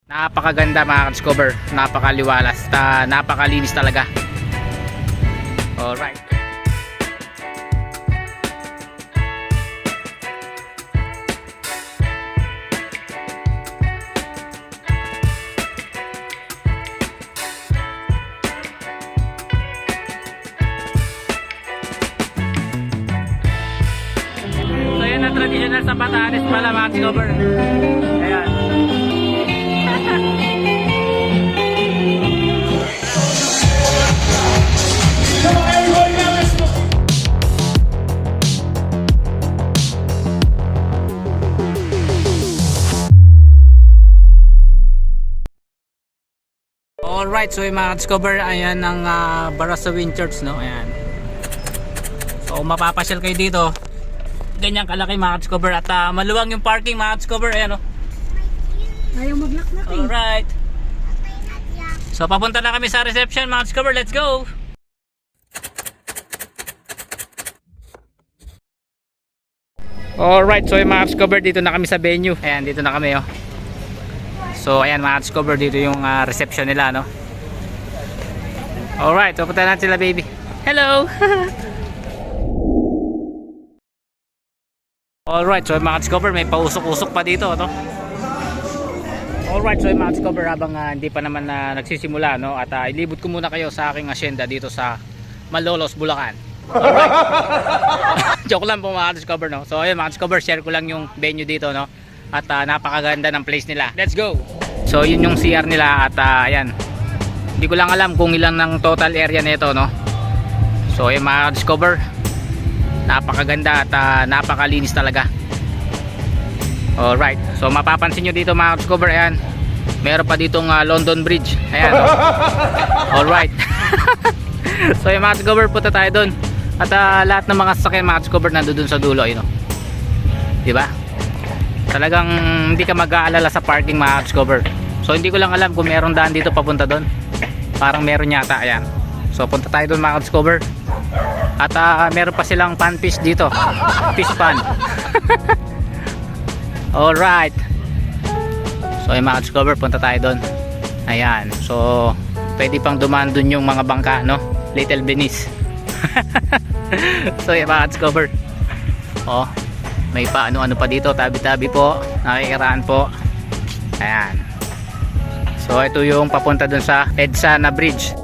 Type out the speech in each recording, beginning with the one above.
Napakaganda mga ka-discover, napakaliwalas, napakalinis talaga. Alright. So yan ang traditional sa Batanes pala mga ka-discover. Ayan. Alright, so yung mga discover, ayan ang Barasawin Church, no? Ayan. So mapapasyal kayo dito, ganyan kalaki mga discover, at maluwang yung parking mga discover, ayan, no? Ayaw maglak-lak eh. Alright. So papunta na kami sa reception mga discover, let's go! Alright, so yung mga discover, dito na kami sa venue. Ayan, dito na kami, oh. So ayan mga discover, dito yung reception nila, no? Alright, so punta natin sila, baby. Hello! Alright, so mga discover, may pausok-usok pa dito, no? Alright, so mga discover, habang hindi pa naman nagsisimula, no? At ilibot ko muna kayo sa aking asyenda dito sa Malolos, Bulacan. Alright. Joke lang po mga discover, no? So ayun mga discover, share ko lang yung venue dito, no? At napakaganda ng place nila. Let's go! So yun yung CR nila, at ayan, hindi ko lang alam kung ilang ng total area nito, no? So ayun mga discover, napakaganda at napakalinis talaga. Alright, so mapapansin nyo dito mga discover, ayan, meron pa ditong London Bridge. Ayan, no? Alright. So yung mga discover, punta tayo doon. At lahat ng mga sasakyan mga discover nandun sa dulo, ayun, no? Diba? Talagang hindi ka mag-aalala sa parking mga discover. So hindi ko lang alam kung meron daan dito papunta doon. Parang meron yata, ayan. So punta tayo doon mga discover. At meron pa silang pan fish dito. Fish pan. Alright. So yung mga discover, punta tayo doon. Ayan. So pwede pang dumaan doon yung mga bangka, no? Little Venice. So yung mga discover, oh, may pa ano-ano pa dito, tabi-tabi po, nakikiraan po. Ayan. So ito yung papunta dun sa EDSA na bridge.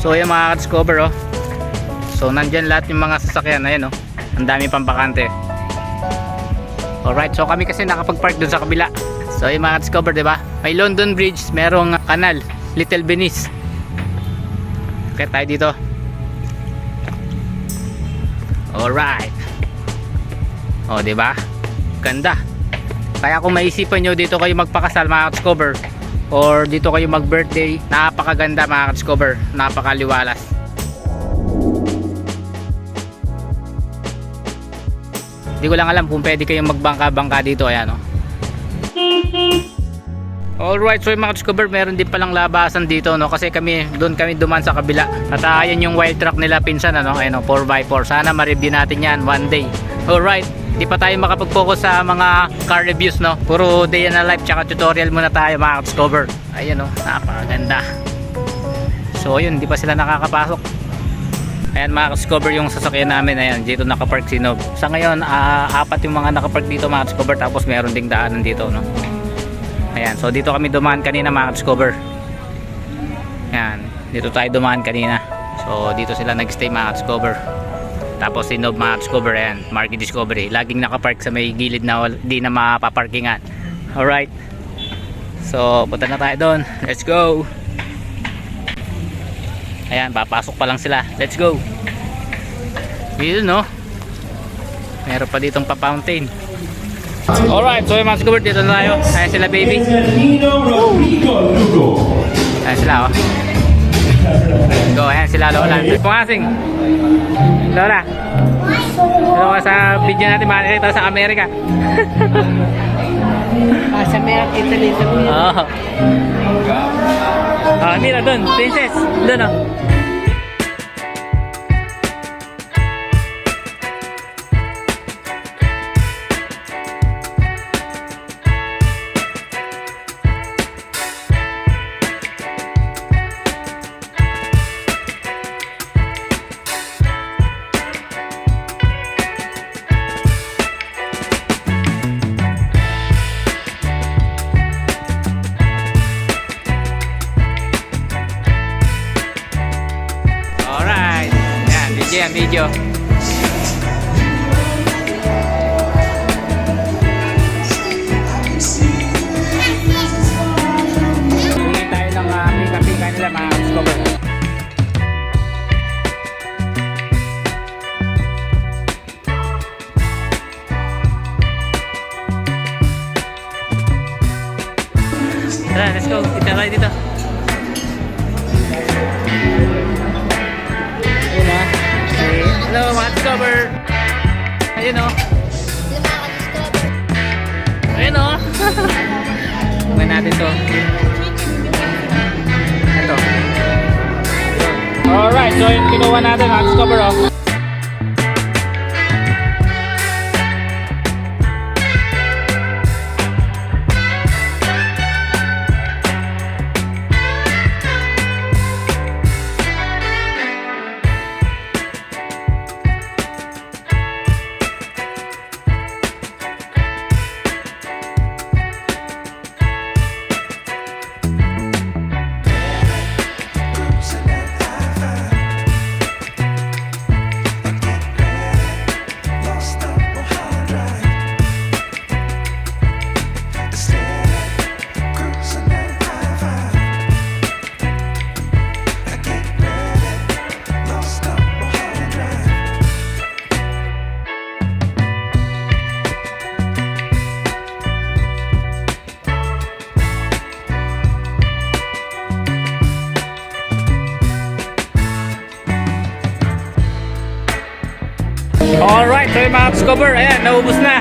So yung mga discover, oh. So nandyan lahat yung mga sasakyan, ayan, oh. Ang dami pang bakante. Alright, so kami kasi nakapag-park dun sa kabila. So yung mga discover, diba? May London Bridge, merong kanal, Little Venice. Okay, tayo dito. Alright. O, diba? Ganda. Kaya kung maisipan nyo dito kayo magpakasal mga discover, or dito kayo mag birthday, napakaganda mga discover, napakaliwalas. Hindi ko lang alam kung pwede kayong magbangka-bangka dito. Ayan, o. Alright, so yung mga discover, meron din palang labasan dito, no? Kasi doon kami duman sa kabila. At ayan yung wild truck nila pinsan, ano? Ayan, 4x4. Sana ma-review natin yan one day. Alright, di pa tayo makapag-focus sa mga car reviews, no? Puro day and a life tsaka tutorial muna tayo mga discover. Ayan, no? Napakaganda. So yun, di pa sila nakakapasok. Ayan mga discover, yung sasakyan namin. Ayan, dito nakapark si Nob. Sa ngayon, 4 yung mga nakapark dito mga discover. Tapos meron ding daanan dito, no? Ayan, so dito kami dumaan kanina mga discover. Ayan, dito tayo dumaan kanina. So dito sila nagstay mga discover. Tapos si Nob mga discover, ayan, Marky Discovery. Laging nakapark sa may gilid na di na mapaparkingan. Alright. So punta na tayo doon. Let's go. Ayan, papasok pa lang sila. Let's go. Dito, no? Meron pa ditong pa-fountain. Alright, so yung mga discover, dito na tayo. Ayan sila, baby. Ayan sila, oh. Go, ayan sila, Lola. Pumasing. Lola. Lola, sa video natin makikita sa Amerika. Sa Amerika, Italy. Oh. Mira, doon. Princess. Doon, oh. Tara, let's go. Kita tayo dito. Ayun ah. Hello mga discover. Ayun oh. Ayun oh. Tingnan natin to. Ito. Alright, so yung kinuha natin mga discover oh. Alright, so yung mga discover, ayan, naubos na.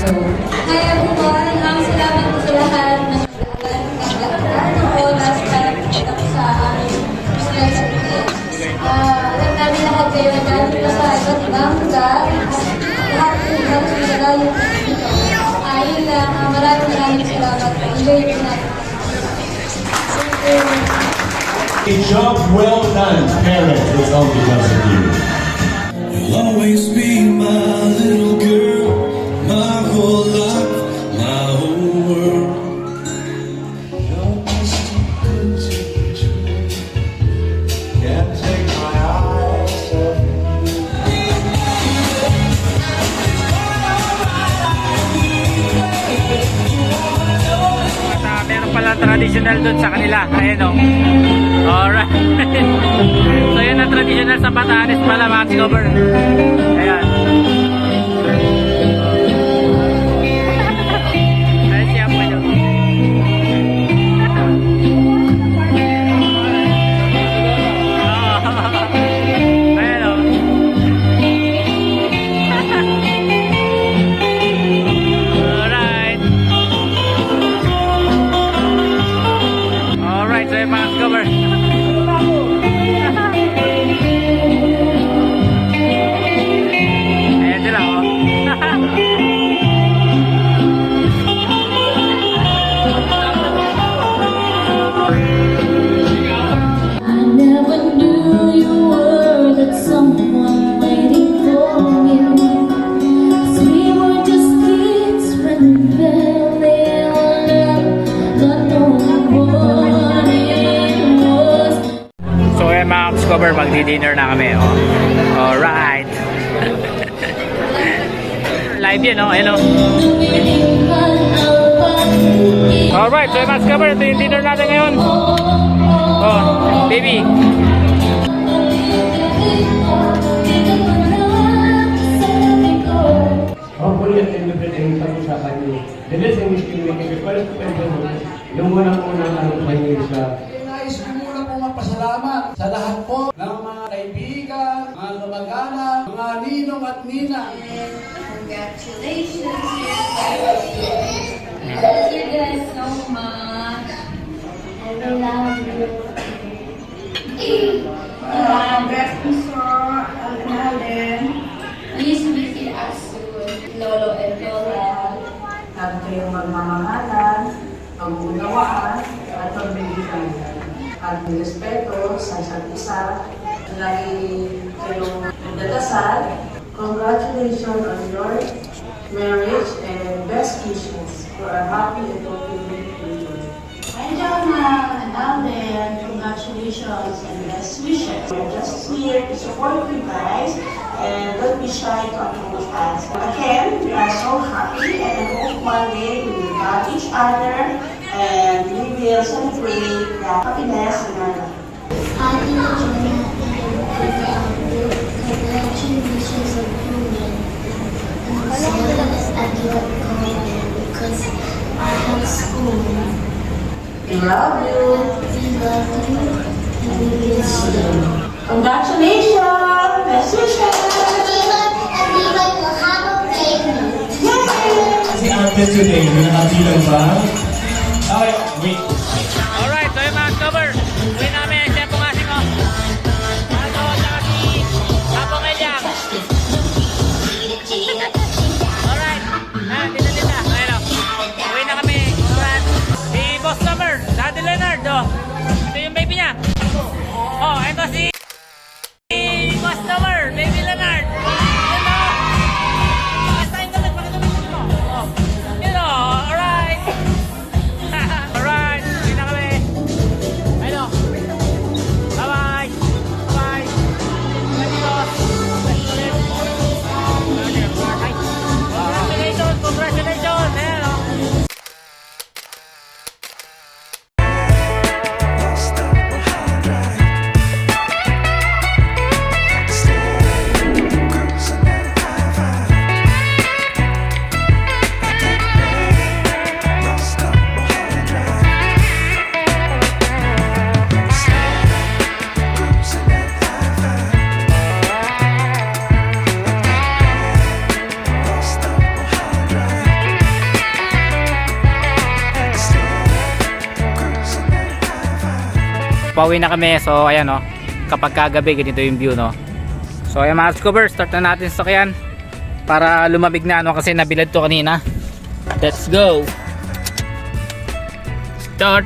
Hi everyone! Salamat po sa lahat ng oras para pumunta ko sa aming business meeting. Alam namin lahat kayo na galing pa sa iba't ibang lugar at lahat po ng sinalayo po dito. Yun lang, maraming salamat. Enjoy po natin. A job well done, parents. It's all because of you. You'll always be my little girl, my whole life, my whole world. You're just too good to be true. Can't take my eyes off At meron pala traditional dun sa kanila. Ayan o. Alright. So yun ang traditional sa Batanes pala mga discover. Ayan. Ayan siya po yun. Ayan o. Alright. Alright, so yung mga discover. Discover, magdi-dinner na kami. Oh. Alright. Live yan, no? Ayun, no? Alright, so mga Discover, ito yung dinner natin ngayon. Oh, baby. Hopefully, at the end of the day, pag-usapan niyo. The lesson is still making it. Pero yung unang-unang ano sa inyo is Nais ko muna po magpasalamat sa lahat po ng mga kaibigan, mga kamag-anak, mga ninong at nina. Congratulations, I love you guys so much. I love you. Congrats po, Sir Alden. Please make it as soon, Lolo and Lola. Lalo kayong magmamahalan, mag-uunawaan, at magbibigay. At may respeto sa isa't isa. Lagi kayong nagdadasal. Congratulations on your marriage and best wishes for a happy and fulfilling future. Hi, Jonah and Alden. Congratulations and best wishes. We're just here to support you guys and don't be shy to approach us. Again, we are so happy and I hope one day we will love each other and we will celebrate the happiness in our life. Happy Jonah congratulations on union. I'm sad at your calling because I have school. We love you. We love you and we will see you. Congratulations! Best wishes! And we will have a baby. Si Ate today, may nakabilang ba? Okay, wait. Alright, so yung mga Discover, uwi namin, siya po nga si mo. Ano, saka si Apong Elyang. Alright, dito. Ayun o. Uwi na kami. Alright. Si Boss Summer, Daddy Leonard, oh. Ito yung baby niya. Oh, ito si Boss Summer, Baby Leonard. Yun o. Pakastain ka lang, pakastain mo. Oh. Yun o, alright. Alright, uwi na kami. Ayun o. Bye-bye. Bye-bye. Congratulations. Ayan o. Pauwi na kami, so ayan o, kapag kagabi ganito yung view, no. So ayan mga Discover, start na natin sa sakyan para lumabig na, ano, kasi nabilad to kanina. Let's go. Start.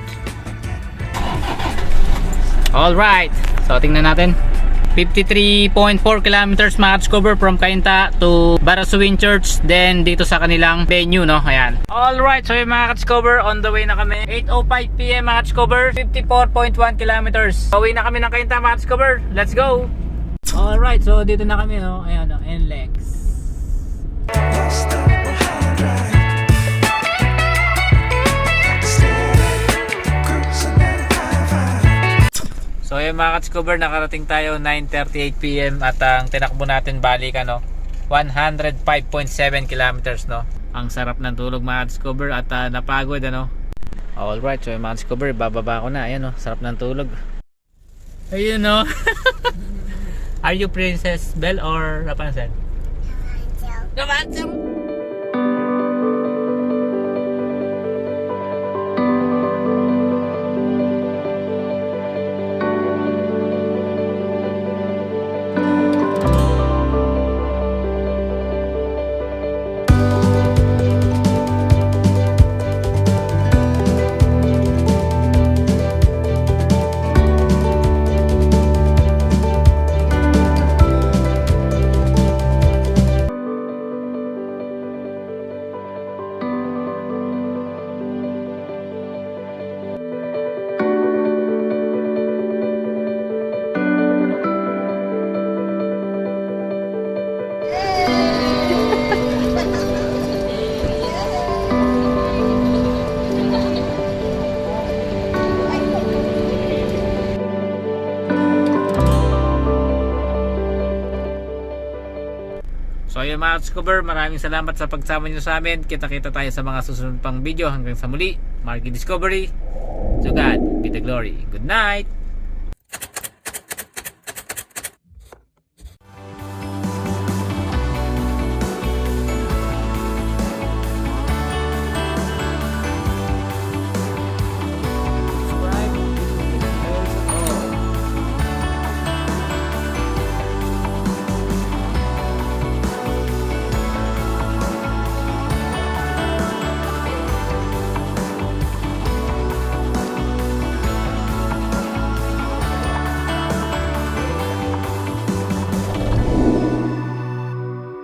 Alright, so tingnan natin. 53.4 kilometers mga Discover from Cainta to Barasuin Church, then dito sa kanilang venue, no. Ayan. Alright, so yung mga Discover, on the way na kami. 8:05 PM mga Discover, 54.1 kilometers. Pauwi na kami ng Cainta mga Discover. Let's go. Alright, so dito na kami, no. Ayan, no, NLEX. So yung mga Discover, nakarating tayo 9:38 PM at ang tinakbo natin balik, ano, 105.7 kilometers, no. Ang sarap ng tulog mga Discover at napagod, ano. Alright, so yung mga Discover, bababa ko na. Ayan, no, sarap ng tulog. Ayun, no. Are you Princess Belle or Rapunzel? Rapunzel. Anyway mga Discover, maraming salamat sa pagsama nyo sa amin. Kita-kita tayo sa mga susunod pang video. Hanggang sa muli, Marky Discovery. To God be the glory. Good night.